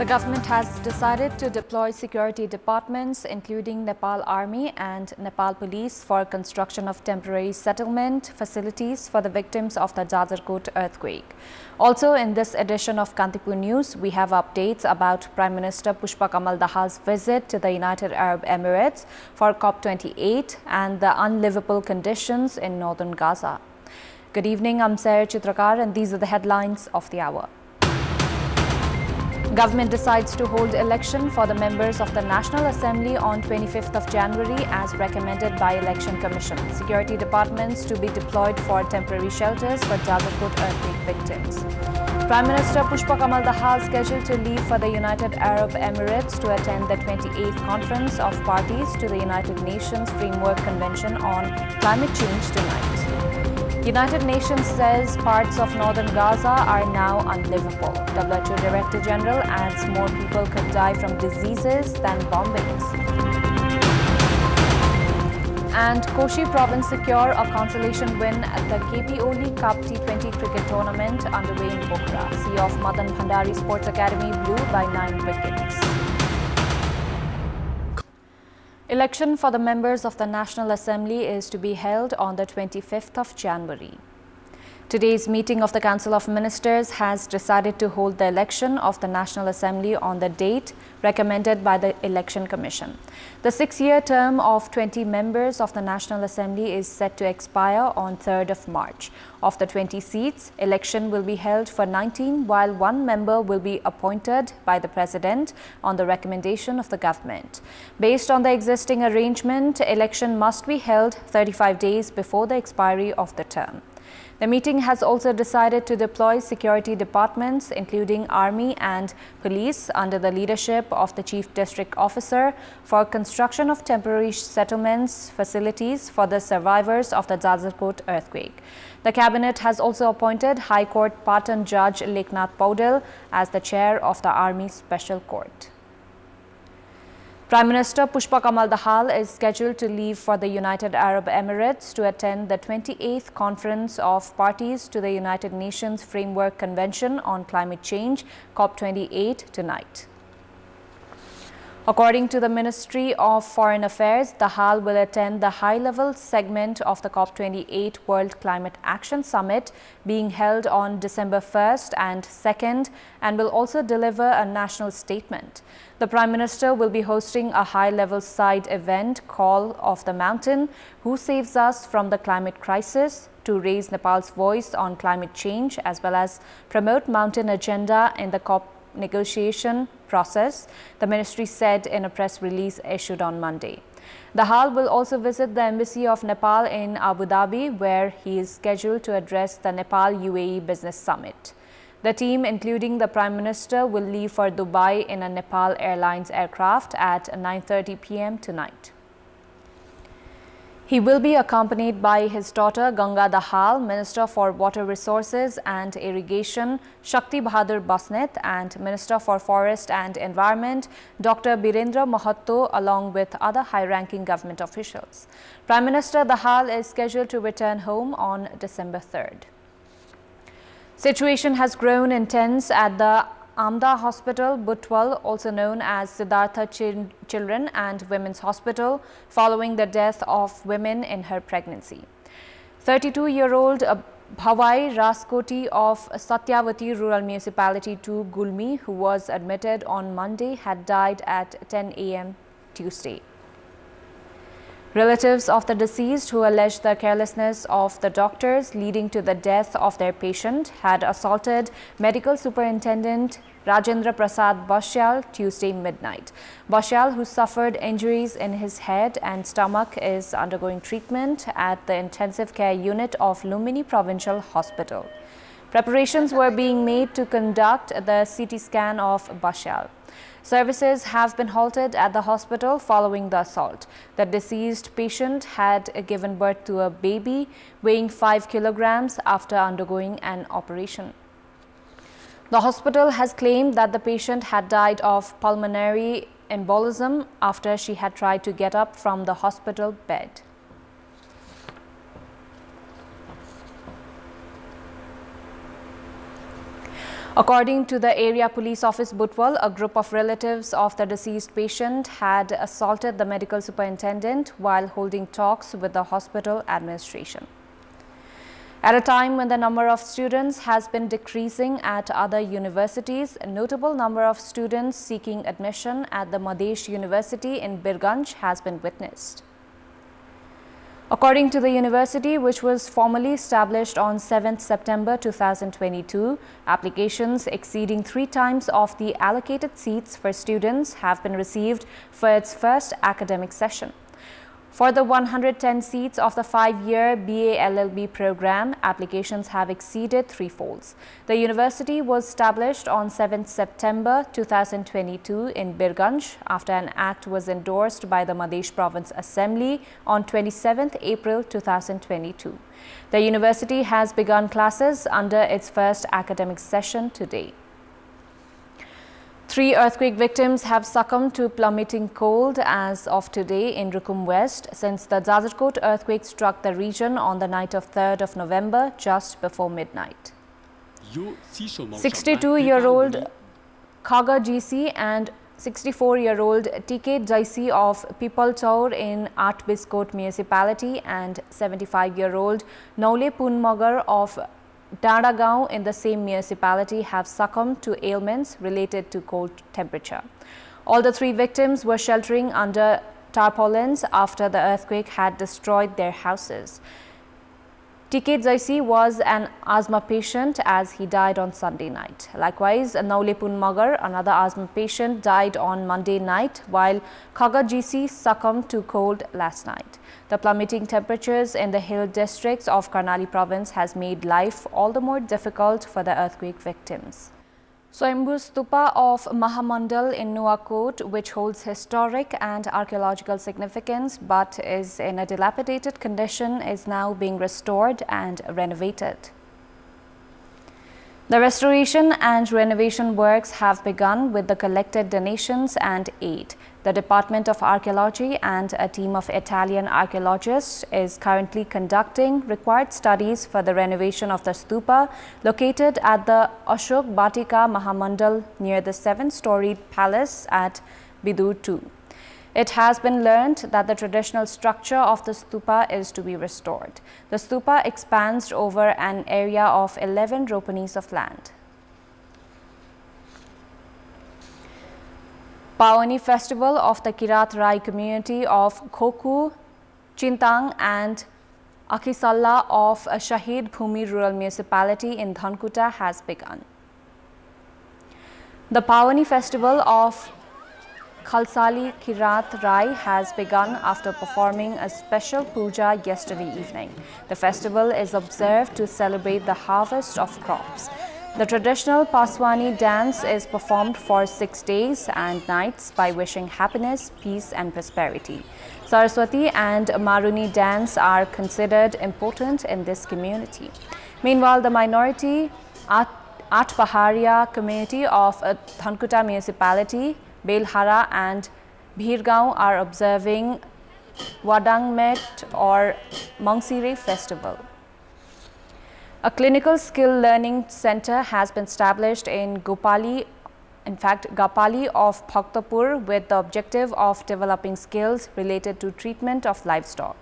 The government has decided to deploy security departments, including Nepal Army and Nepal Police, for construction of temporary settlement facilities for the victims of the Jajarkot earthquake. Also, in this edition of Kantipur News, we have updates about Prime Minister Pushpa Kamal Dahal's visit to the United Arab Emirates for COP28 and the unlivable conditions in northern Gaza. Good evening, I'm Chitrakar, and these are the headlines of the hour. Government decides to hold election for the members of the National Assembly on 25th of January as recommended by Election Commission. Security departments to be deployed for temporary shelters for Jajarkot earthquake victims. Prime Minister Pushpa Kamal Dahal scheduled to leave for the United Arab Emirates to attend the 28th Conference of Parties to the United Nations Framework Convention on Climate Change tonight. United Nations says parts of northern Gaza are now unlivable. WHO Director General adds more people could die from diseases than bombings. And Koshi province secure a consolation win at the KP Oli Cup T20 cricket tournament underway in Pokhara. CEO of Madan Bhandari Sports Academy blew by 9 wickets. Election for the members of the National Assembly is to be held on the 25th of January. Today's meeting of the Council of Ministers has decided to hold the election of the National Assembly on the date recommended by the Election Commission. The 6-year term of 20 members of the National Assembly is set to expire on 3rd of March. Of the 20 seats, election will be held for 19, while one member will be appointed by the President on the recommendation of the government. Based on the existing arrangement, election must be held 35 days before the expiry of the term. The meeting has also decided to deploy security departments, including Army and Police, under the leadership of the Chief District Officer for construction of temporary settlements facilities for the survivors of the Jajarkot earthquake. The Cabinet has also appointed High Court Patan Judge Leknath Paudel as the chair of the Army Special Court. Prime Minister Pushpa Kamal Dahal is scheduled to leave for the United Arab Emirates to attend the 28th Conference of Parties to the United Nations Framework Convention on Climate Change, COP28, tonight. According to the Ministry of Foreign Affairs, Dahal will attend the high-level segment of the COP28 World Climate Action Summit being held on December 1st and 2nd and will also deliver a national statement. The Prime Minister will be hosting a high-level side event, Call of the Mountain, Who Saves Us from the Climate Crisis, to raise Nepal's voice on climate change as well as promote mountain agenda in the COP negotiation process, the ministry said in a press release issued on Monday. Dahal will also visit the Embassy of Nepal in Abu Dhabi, where he is scheduled to address the Nepal-UAE Business Summit. The team, including the Prime Minister, will leave for Dubai in a Nepal Airlines aircraft at 9:30 p.m. tonight. He will be accompanied by his daughter Ganga Dahal, Minister for Water Resources and Irrigation Shakti Bahadur Basnet, and Minister for Forest and Environment Dr. Birendra Mahatto, along with other high-ranking government officials. Prime Minister Dahal is scheduled to return home on December 3rd. Situation has grown intense at the Amda Hospital, Butwal, also known as Siddhartha Children and Women's Hospital, following the death of women in her pregnancy. 32-year-old Bhavai Raskoti of Satyavati Rural Municipality 2, Gulmi, who was admitted on Monday, had died at 10 a.m. Tuesday. Relatives of the deceased, who alleged the carelessness of the doctors leading to the death of their patient, had assaulted Medical Superintendent Rajendra Prasad Bashyal Tuesday midnight. Bashyal, who suffered injuries in his head and stomach, is undergoing treatment at the intensive care unit of Lumbini Provincial Hospital. Preparations were being made to conduct the CT scan of Bashyal. Services have been halted at the hospital following the assault. The deceased patient had given birth to a baby weighing 5 kilograms after undergoing an operation. The hospital has claimed that the patient had died of pulmonary embolism after she had tried to get up from the hospital bed. According to the area police office Butwal, a group of relatives of the deceased patient had assaulted the medical superintendent while holding talks with the hospital administration. At a time when the number of students has been decreasing at other universities, a notable number of students seeking admission at the Madesh University in Birganj has been witnessed. According to the university, which was formally established on 7th September 2022, applications exceeding 3 times of the allocated seats for students have been received for its first academic session. For the 110 seats of the 5-year BA LLB program, applications have exceeded threefolds. The university was established on 7th September 2022 in Birganj after an act was endorsed by the Madesh Province Assembly on 27th April 2022. The university has begun classes under its first academic session today. 3 earthquake victims have succumbed to plummeting cold as of today in Rukum West since the Jajarkot earthquake struck the region on the night of 3rd of November just before midnight. 62-year-old Khaga GC and 64-year-old TK Jaisi of Pipalchaur in Atbiskot municipality and 75-year-old Naule Punmagar of Dadagaon in the same municipality have succumbed to ailments related to cold temperature. All the 3 victims were sheltering under tarpaulins after the earthquake had destroyed their houses. TK Jaisi was an asthma patient as he died on Sunday night. Likewise, Naule Punmagar, another asthma patient, died on Monday night, while Khaga GC succumbed to cold last night. The plummeting temperatures in the hill districts of Karnali province has made life all the more difficult for the earthquake victims. Swayambhu Stupa of Mahamandal in Nuwakot, which holds historic and archaeological significance but is in a dilapidated condition, is now being restored and renovated. The restoration and renovation works have begun with the collected donations and aid. The Department of Archaeology and a team of Italian archaeologists is currently conducting required studies for the renovation of the stupa located at the Ashok Batika Mahamandal near the 7-storied palace at Bidur 2. It has been learned that the traditional structure of the stupa is to be restored. The stupa expands over an area of 11 ropanis of land. Paani festival of the Kirat Rai community of Khoku, Chintang and Akhisalla of Shahid Bhumi rural municipality in Dhankuta has begun. The Paani festival of Khalsali Kirat Rai has begun after performing a special puja yesterday evening. The festival is observed to celebrate the harvest of crops. The traditional Paswani dance is performed for 6 days and nights by wishing happiness, peace and prosperity. Saraswati and Maruni dance are considered important in this community. Meanwhile, the minority Atpaharia community of Dhankuta municipality, Belhara and Bhirgaon are observing Wadangmet or Mangsire festival. A clinical skill learning center has been established in Gapali of Bhaktapur with the objective of developing skills related to treatment of livestock.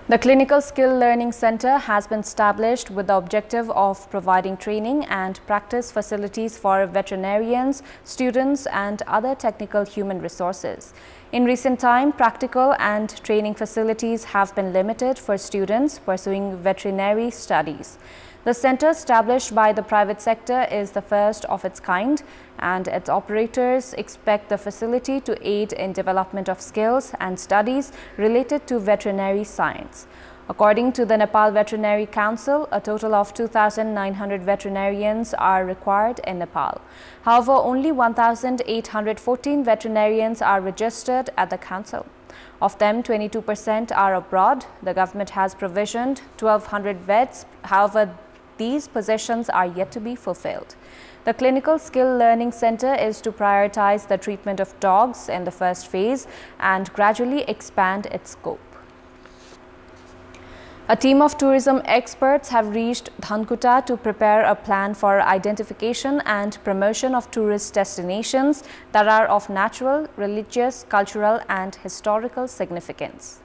The Clinical Skill Learning Center has been established with the objective of providing training and practice facilities for veterinarians, students and other technical human resources. In recent time, practical and training facilities have been limited for students pursuing veterinary studies. The center established by the private sector is the first of its kind, and its operators expect the facility to aid in development of skills and studies related to veterinary science. According to the Nepal Veterinary Council, a total of 2,900 veterinarians are required in Nepal. However, only 1,814 veterinarians are registered at the council. Of them, 22% are abroad. The government has provisioned 1,200 vets. However, these positions are yet to be fulfilled. The Clinical Skill Learning Center is to prioritize the treatment of dogs in the first phase and gradually expand its scope. A team of tourism experts have reached Dhankuta to prepare a plan for identification and promotion of tourist destinations that are of natural, religious, cultural and historical significance.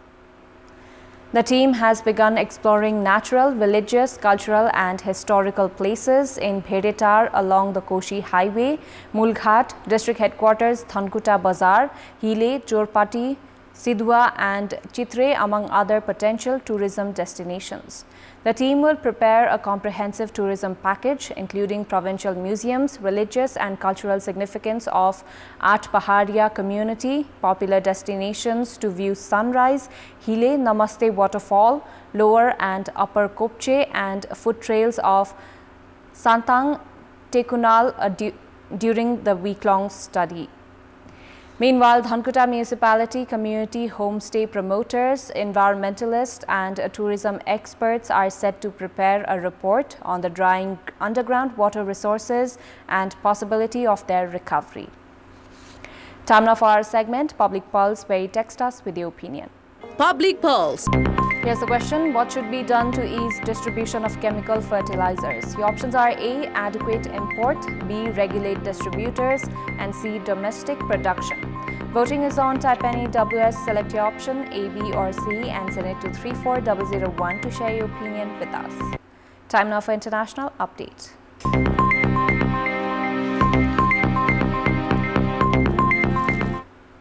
The team has begun exploring natural, religious, cultural and historical places in Bheretar along the Koshi Highway, Mulghat, District Headquarters, Dhankuta Bazar, Hile, Jorpati, Sidhua and Chitre among other potential tourism destinations. The team will prepare a comprehensive tourism package including provincial museums, religious and cultural significance of Art Paharia community, popular destinations to view sunrise, Hile Namaste waterfall, lower and upper Kopche and foot trails of Santang Tekunal during the week-long study. Meanwhile, Dhankuta municipality, community, homestay promoters, environmentalists and tourism experts are set to prepare a report on the drying underground water resources and possibility of their recovery. Time now for our segment, Public Pulse, where you text us with your opinion. Public Pulse. Here's the question: what should be done to ease distribution of chemical fertilizers? Your options are A. Adequate import, B. Regulate distributors and C. Domestic production. Voting is on. Type any WS, select your option A, B or C and send it to 34001 to share your opinion with us. Time now for international update.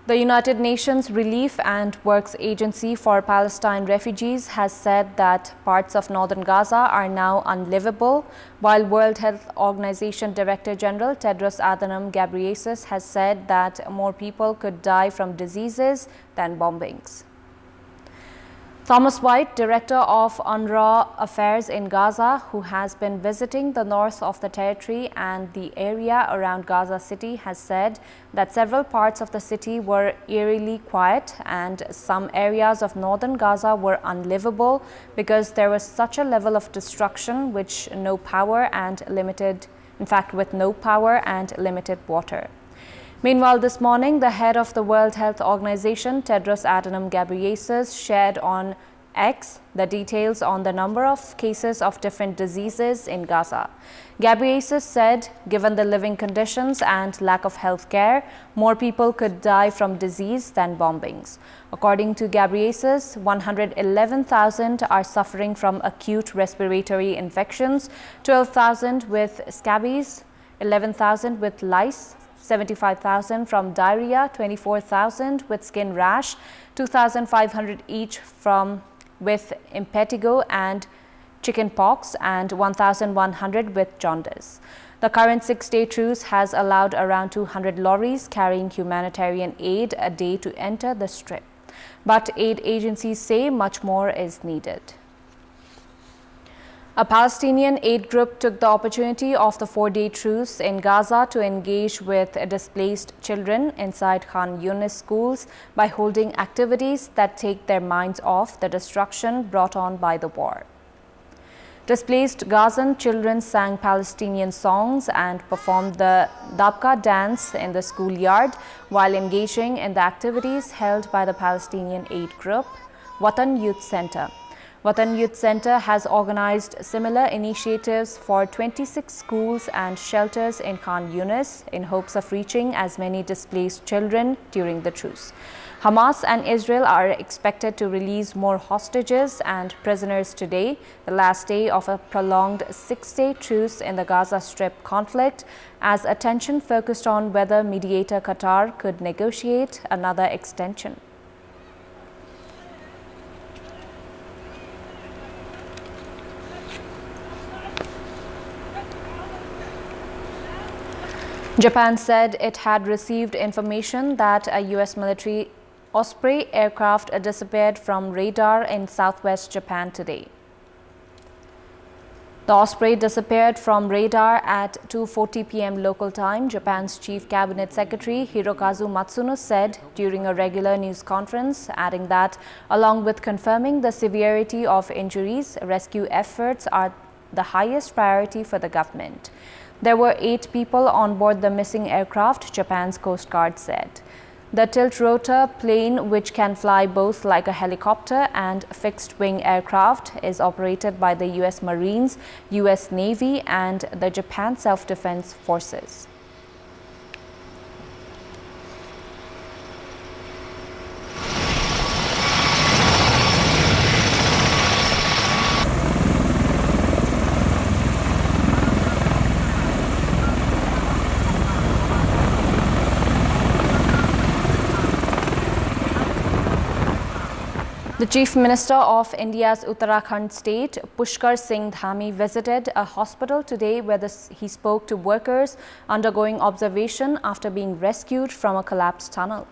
The United Nations Relief and Works Agency for Palestine Refugees has said that parts of northern Gaza are now unlivable, while World Health Organization Director General Tedros Adhanom Ghebreyesus has said that more people could die from diseases than bombings. Thomas White, Director of UNRWA Affairs in Gaza, who has been visiting the north of the territory and the area around Gaza City, has said that several parts of the city were eerily quiet and some areas of northern Gaza were unlivable because there was such a level of destruction with no power and limited water. Meanwhile, this morning, the head of the World Health Organization, Tedros Adhanom Ghebreyesus, shared on X the details on the number of cases of different diseases in Gaza. Ghebreyesus said, given the living conditions and lack of health care, more people could die from disease than bombings. According to Ghebreyesus, 111,000 are suffering from acute respiratory infections, 12,000 with scabies, 11,000 with lice, 75,000 from diarrhea, 24,000 with skin rash, 2,500 each with impetigo and chicken pox, and 1,100 with jaundice. The current 6-day truce has allowed around 200 lorries carrying humanitarian aid a day to enter the strip. But aid agencies say much more is needed. A Palestinian aid group took the opportunity of the 4-day truce in Gaza to engage with displaced children inside Khan Yunis schools by holding activities that take their minds off the destruction brought on by the war. Displaced Gazan children sang Palestinian songs and performed the Dabka dance in the schoolyard while engaging in the activities held by the Palestinian aid group, Watan Youth Center. Watan Youth Center has organized similar initiatives for 26 schools and shelters in Khan Yunis in hopes of reaching as many displaced children during the truce. Hamas and Israel are expected to release more hostages and prisoners today, the last day of a prolonged 6-day truce in the Gaza Strip conflict, as attention focused on whether mediator Qatar could negotiate another extension. Japan said it had received information that a U.S. military Osprey aircraft disappeared from radar in southwest Japan today. The Osprey disappeared from radar at 2:40 p.m. local time, Japan's Chief Cabinet Secretary Hirokazu Matsuno said during a regular news conference, adding that along with confirming the severity of injuries, rescue efforts are the highest priority for the government. There were 8 people on board the missing aircraft, Japan's Coast Guard said. The tilt-rotor plane, which can fly both like a helicopter and fixed-wing aircraft, is operated by the U.S. Marines, U.S. Navy and the Japan Self-Defense Forces. The Chief Minister of India's Uttarakhand state, Pushkar Singh Dhami, visited a hospital today where he spoke to workers undergoing observation after being rescued from a collapsed tunnel.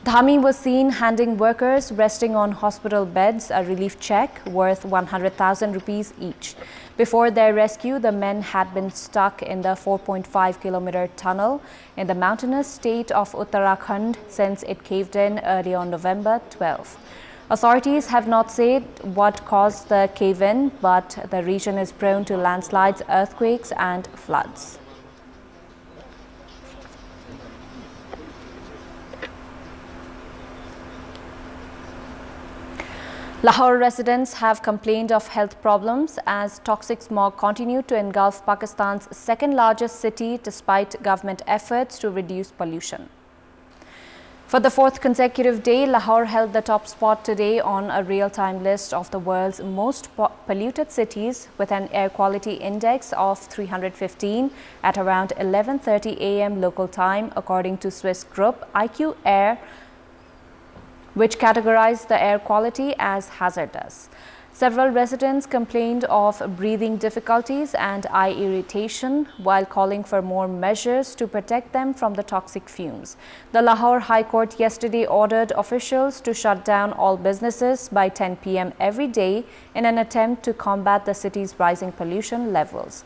Dhami was seen handing workers resting on hospital beds a relief check worth 100,000 rupees each. Before their rescue, the men had been stuck in the 4.5-kilometer tunnel in the mountainous state of Uttarakhand since it caved in early on November 12. Authorities have not said what caused the cave-in, but the region is prone to landslides, earthquakes and floods. Lahore residents have complained of health problems as toxic smog continued to engulf Pakistan's second-largest city despite government efforts to reduce pollution. For the fourth consecutive day, Lahore held the top spot today on a real-time list of the world's most polluted cities with an air quality index of 315 at around 11:30 a.m. local time, according to Swiss group IQ Air, which categorized the air quality as hazardous. Several residents complained of breathing difficulties and eye irritation while calling for more measures to protect them from the toxic fumes. The Lahore High Court yesterday ordered officials to shut down all businesses by 10 p.m. every day in an attempt to combat the city's rising pollution levels.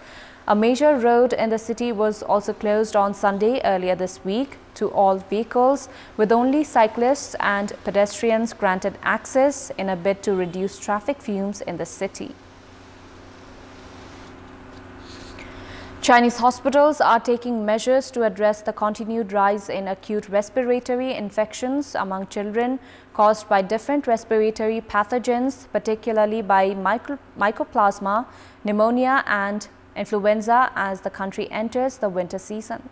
A major road in the city was also closed on Sunday earlier this week to all vehicles, with only cyclists and pedestrians granted access in a bid to reduce traffic fumes in the city. Chinese hospitals are taking measures to address the continued rise in acute respiratory infections among children caused by different respiratory pathogens, particularly by mycoplasma, pneumonia and influenza as the country enters the winter season.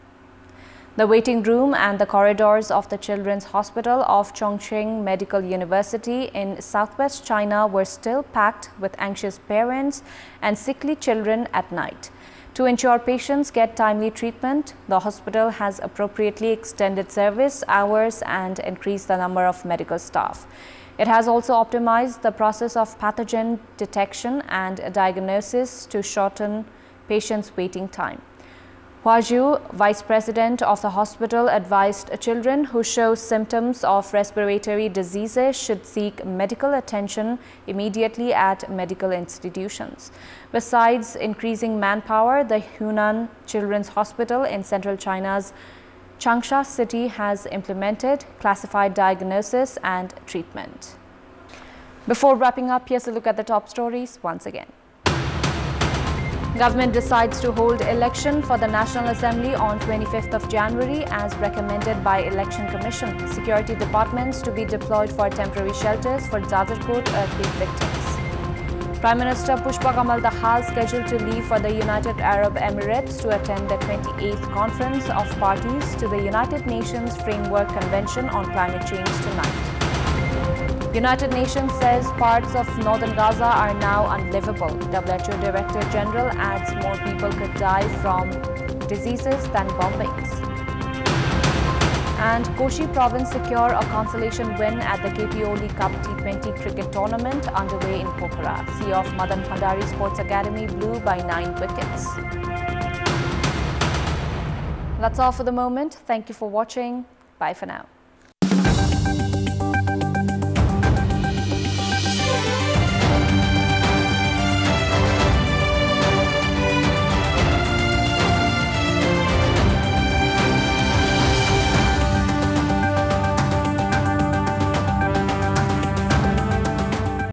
The waiting room and the corridors of the Children's Hospital of Chongqing Medical University in southwest China were still packed with anxious parents and sickly children at night. To ensure patients get timely treatment, the hospital has appropriately extended service hours and increased the number of medical staff. It has also optimized the process of pathogen detection and diagnosis to shorten patients' waiting time. Hua Zhu, vice president of the hospital, advised children who show symptoms of respiratory diseases should seek medical attention immediately at medical institutions. Besides increasing manpower, the Hunan Children's Hospital in central China's Changsha city has implemented classified diagnosis and treatment. Before wrapping up, here's a look at the top stories once again. Government decides to hold election for the National Assembly on 25th of January as recommended by Election Commission. Security departments to be deployed for temporary shelters for Jadarkot earthquake victims. Prime Minister Pushpa Kamal Dahal scheduled to leave for the United Arab Emirates to attend the 28th Conference of Parties to the United Nations Framework Convention on Climate Change tonight. United Nations says parts of northern Gaza are now unlivable. WHO Director General adds more people could die from diseases than bombings. And Koshi province secure a consolation win at the KP Oli Cup T20 cricket tournament underway in Pokhara. CEO of Madan Bhandari Sports Academy blew by 9 wickets. That's all for the moment. Thank you for watching. Bye for now.